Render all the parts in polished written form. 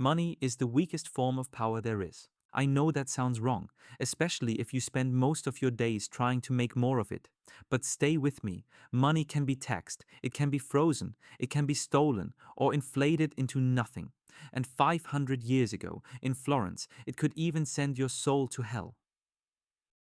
Money is the weakest form of power there is. I know that sounds wrong, especially if you spend most of your days trying to make more of it. But stay with me. Money can be taxed, it can be frozen, it can be stolen, or inflated into nothing. And 500 years ago, in Florence, it could even send your soul to hell.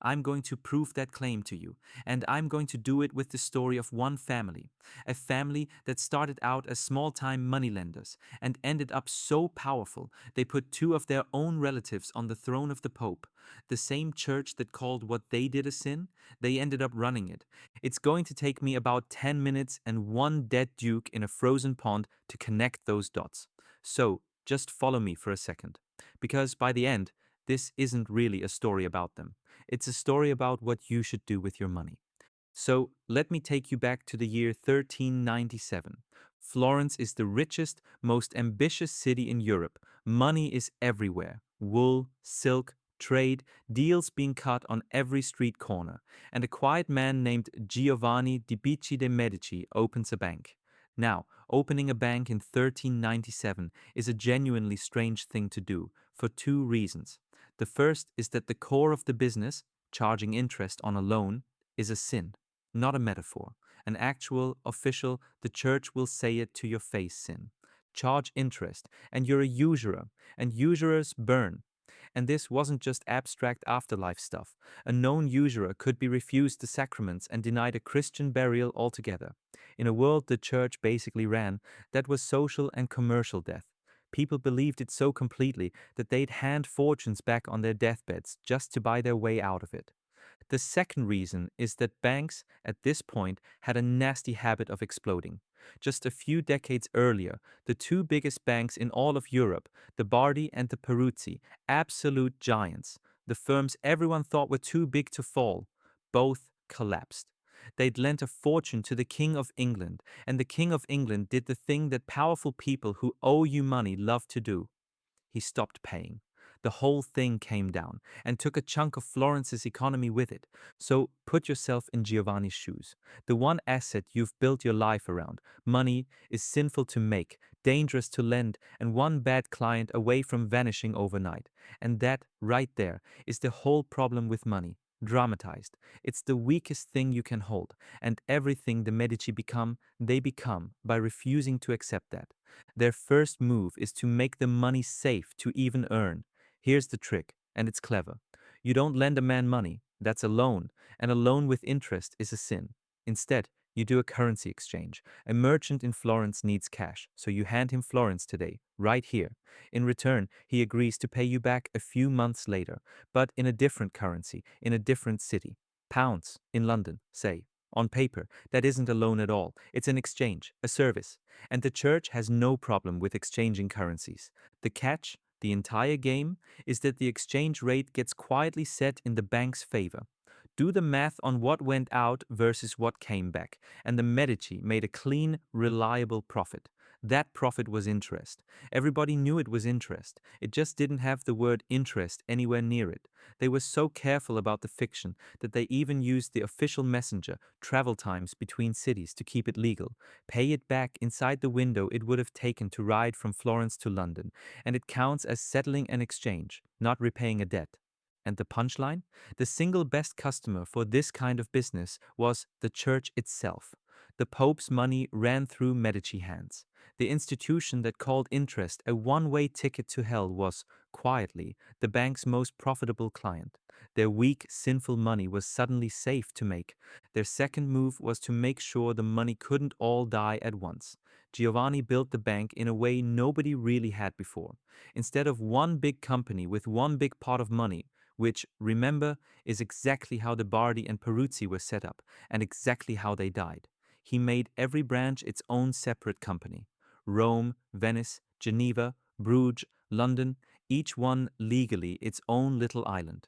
I'm going to prove that claim to you, and I'm going to do it with the story of one family, a family that started out as small-time moneylenders and ended up so powerful they put two of their own relatives on the throne of the Pope. The same church that called what they did a sin, they ended up running it. It's going to take me about 10 minutes and one dead duke in a frozen pond to connect those dots. So, just follow me for a second, because by the end, this isn't really a story about them. It's a story about what you should do with your money. So let me take you back to the year 1397. Florence is the richest, most ambitious city in Europe. Money is everywhere. Wool, silk, trade, deals being cut on every street corner. And a quiet man named Giovanni di Bicci de' Medici opens a bank. Now, opening a bank in 1397 is a genuinely strange thing to do for two reasons. The first is that the core of the business, charging interest on a loan, is a sin, not a metaphor. An actual, official, the church will say it to your face sin. Charge interest, and you're a usurer, and usurers burn. And this wasn't just abstract afterlife stuff. A known usurer could be refused the sacraments and denied a Christian burial altogether. In a world the church basically ran, that was social and commercial death. People believed it so completely that they'd hand fortunes back on their deathbeds just to buy their way out of it. The second reason is that banks, at this point, had a nasty habit of exploding. Just a few decades earlier, the two biggest banks in all of Europe, the Bardi and the Peruzzi, absolute giants, the firms everyone thought were too big to fall, both collapsed. They'd lent a fortune to the King of England, and the King of England did the thing that powerful people who owe you money love to do. He stopped paying. The whole thing came down and took a chunk of Florence's economy with it. So put yourself in Giovanni's shoes. The one asset you've built your life around, money, is sinful to make, dangerous to lend, and one bad client away from vanishing overnight. And that, right there, is the whole problem with money. Dramatized. It's the weakest thing you can hold, and everything the Medici become, they become by refusing to accept that. Their first move is to make the money safe to even earn. Here's the trick, and it's clever. You don't lend a man money, that's a loan, and a loan with interest is a sin. Instead, you do a currency exchange. A merchant in Florence needs cash, so you hand him florins today, right here. In return, he agrees to pay you back a few months later, but in a different currency, in a different city. Pounds, in London, say. On paper, that isn't a loan at all. It's an exchange, a service. And the church has no problem with exchanging currencies. The catch, the entire game, is that the exchange rate gets quietly set in the bank's favor. Do the math on what went out versus what came back, and the Medici made a clean, reliable profit. That profit was interest. Everybody knew it was interest. It just didn't have the word interest anywhere near it. They were so careful about the fiction that they even used the official messenger, travel times between cities, to keep it legal. Pay it back inside the window it would have taken to ride from Florence to London, and it counts as settling an exchange, not repaying a debt. And the punchline? The single best customer for this kind of business was the church itself. The Pope's money ran through Medici hands. The institution that called interest a one-way ticket to hell was, quietly, the bank's most profitable client. Their weak, sinful money was suddenly safe to make. Their second move was to make sure the money couldn't all die at once. Giovanni built the bank in a way nobody really had before. Instead of one big company with one big pot of money, which, remember, is exactly how the Bardi and Peruzzi were set up, and exactly how they died. He made every branch its own separate company. Rome, Venice, Geneva, Bruges, London, each one legally its own little island.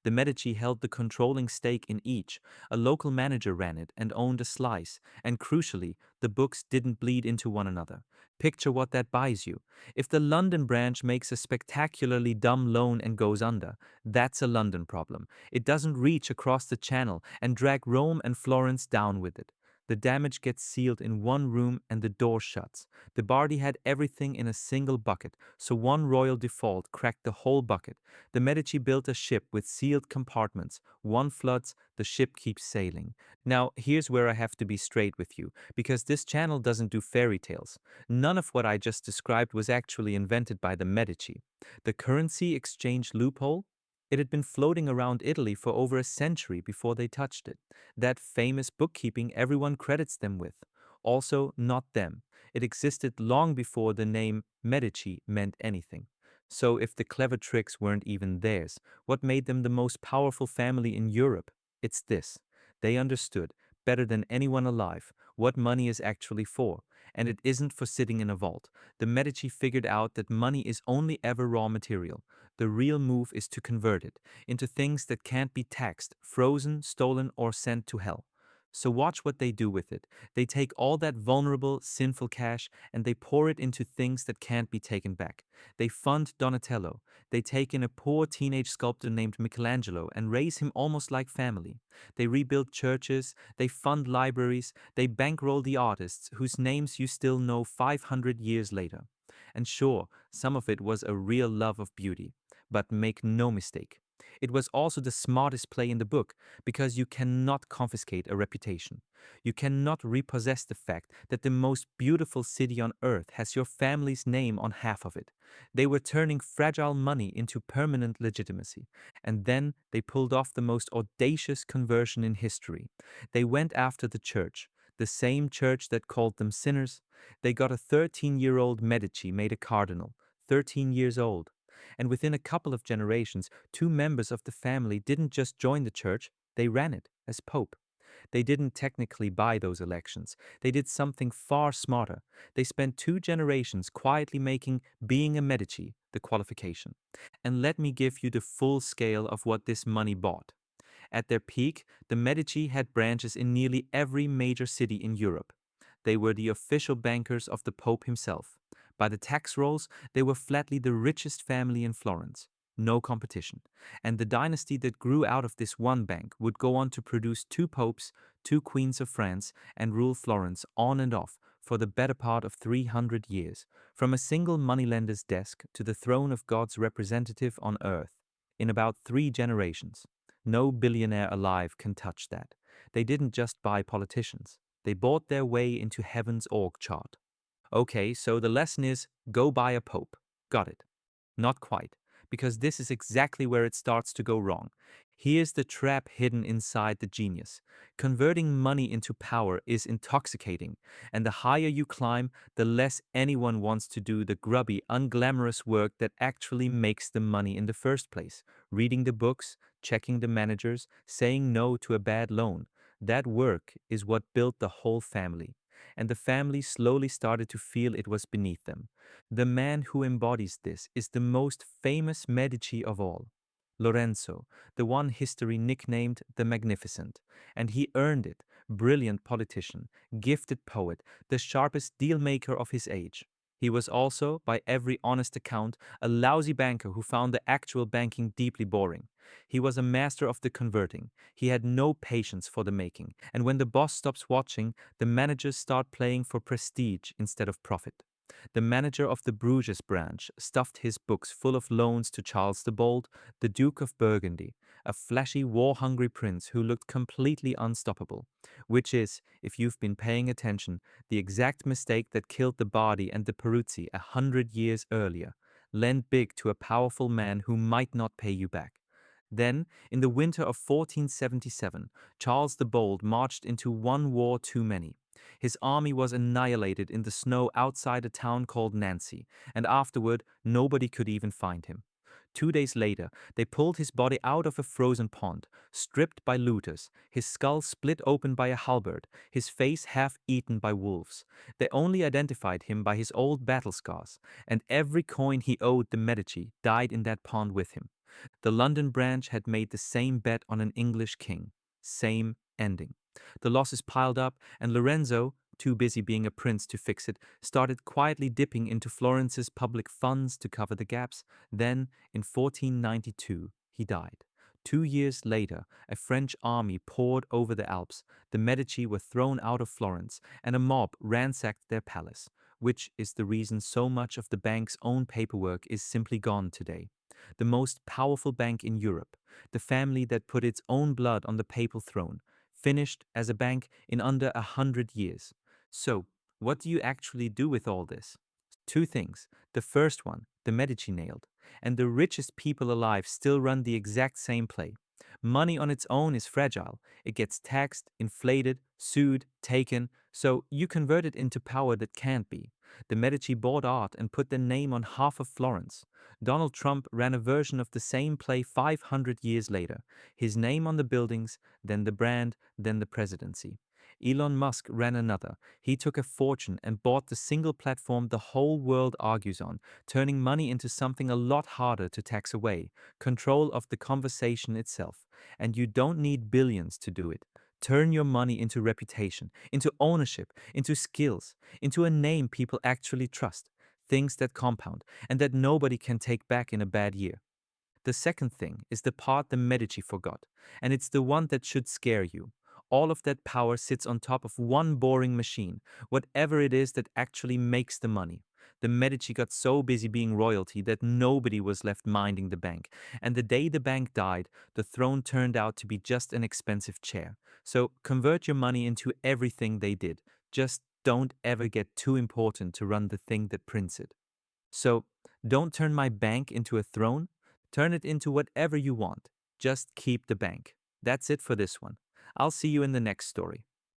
The Medici held the controlling stake in each, a local manager ran it and owned a slice, and crucially, the books didn't bleed into one another. Picture what that buys you. If the London branch makes a spectacularly dumb loan and goes under, that's a London problem. It doesn't reach across the channel and drag Rome and Florence down with it. The damage gets sealed in one room and the door shuts. The Bardi had everything in a single bucket, so one royal default cracked the whole bucket. The Medici built a ship with sealed compartments. One floods, the ship keeps sailing. Now, here's where I have to be straight with you, because this channel doesn't do fairy tales. None of what I just described was actually invented by the Medici. The currency exchange loophole? It had been floating around Italy for over a century before they touched it. That famous bookkeeping everyone credits them with. Also, not them. It existed long before the name Medici meant anything. So, if the clever tricks weren't even theirs, what made them the most powerful family in Europe? It's this. They understood, better than anyone alive, what money is actually for. And it isn't for sitting in a vault. The Medici figured out that money is only ever raw material. The real move is to convert it into things that can't be taxed, frozen, stolen, or sent to hell. So watch what they do with it. They take all that vulnerable, sinful cash and they pour it into things that can't be taken back. They fund Donatello. They take in a poor teenage sculptor named Michelangelo and raise him almost like family. They rebuild churches, they fund libraries, they bankroll the artists whose names you still know 500 years later. And sure, some of it was a real love of beauty. But make no mistake, it was also the smartest play in the book, because you cannot confiscate a reputation. You cannot repossess the fact that the most beautiful city on earth has your family's name on half of it. They were turning fragile money into permanent legitimacy. And then they pulled off the most audacious conversion in history. They went after the church, the same church that called them sinners. They got a 13-year-old Medici made a cardinal, 13 years old. And within a couple of generations, two members of the family didn't just join the church, they ran it as pope. They didn't technically buy those elections. They did something far smarter. They spent two generations quietly making being a Medici the qualification. And let me give you the full scale of what this money bought. At their peak, the Medici had branches in nearly every major city in Europe. They were the official bankers of the Pope himself. By the tax rolls, they were flatly the richest family in Florence. No competition. And the dynasty that grew out of this one bank would go on to produce two popes, two queens of France, and rule Florence on and off for the better part of 300 years, from a single moneylender's desk to the throne of God's representative on earth, in about 3 generations. No billionaire alive can touch that. They didn't just buy politicians. They bought their way into heaven's org chart. Okay, so the lesson is go buy a pope. Got it. Not quite, because this is exactly where it starts to go wrong. Here's the trap hidden inside the genius. Converting money into power is intoxicating, and the higher you climb, the less anyone wants to do the grubby, unglamorous work that actually makes the money in the first place. Reading the books, checking the managers, saying no to a bad loan. That work is what built the whole family. And the family slowly started to feel it was beneath them. The man who embodies this is the most famous Medici of all, Lorenzo, the one history nicknamed the Magnificent. And he earned it, brilliant politician, gifted poet, the sharpest deal-maker of his age. He was also, by every honest account, a lousy banker who found the actual banking deeply boring. He was a master of the converting. He had no patience for the making. And when the boss stops watching, the managers start playing for prestige instead of profit. The manager of the Bruges branch stuffed his books full of loans to Charles the Bold, the Duke of Burgundy, a flashy, war-hungry prince who looked completely unstoppable, which is, if you've been paying attention, the exact mistake that killed the Bardi and the Peruzzi 100 years earlier. Lend big to a powerful man who might not pay you back. Then, in the winter of 1477, Charles the Bold marched into one war too many. His army was annihilated in the snow outside a town called Nancy, and afterward nobody could even find him. 2 days later, they pulled his body out of a frozen pond, stripped by looters, his skull split open by a halberd, his face half eaten by wolves. They only identified him by his old battle scars, and every coin he owed the Medici died in that pond with him. The London branch had made the same bet on an English king. Same ending. The losses piled up, and Lorenzo, too busy being a prince to fix it, started quietly dipping into Florence's public funds to cover the gaps. Then, in 1492, he died. 2 years later, a French army poured over the Alps, the Medici were thrown out of Florence, and a mob ransacked their palace, which is the reason so much of the bank's own paperwork is simply gone today. The most powerful bank in Europe, the family that put its own blood on the papal throne, finished as a bank in under 100 years. So, what do you actually do with all this? Two things. The first one, the Medici nailed, and the richest people alive still run the exact same play. Money on its own is fragile. It gets taxed, inflated, sued, taken, so you convert it into power that can't be. The Medici bought art and put their name on half of Florence. Donald Trump ran a version of the same play 500 years later. His name on the buildings, then the brand, then the presidency. Elon Musk ran another. He took a fortune and bought the single platform the whole world argues on, turning money into something a lot harder to tax away, control of the conversation itself. And you don't need billions to do it. Turn your money into reputation, into ownership, into skills, into a name people actually trust, things that compound and that nobody can take back in a bad year. The second thing is the part the Medici forgot, and it's the one that should scare you. All of that power sits on top of one boring machine, whatever it is that actually makes the money. The Medici got so busy being royalty that nobody was left minding the bank, and the day the bank died, the throne turned out to be just an expensive chair. So convert your money into everything they did. Just don't ever get too important to run the thing that prints it. So, don't turn my bank into a throne. Turn it into whatever you want. Just keep the bank. That's it for this one. I'll see you in the next story.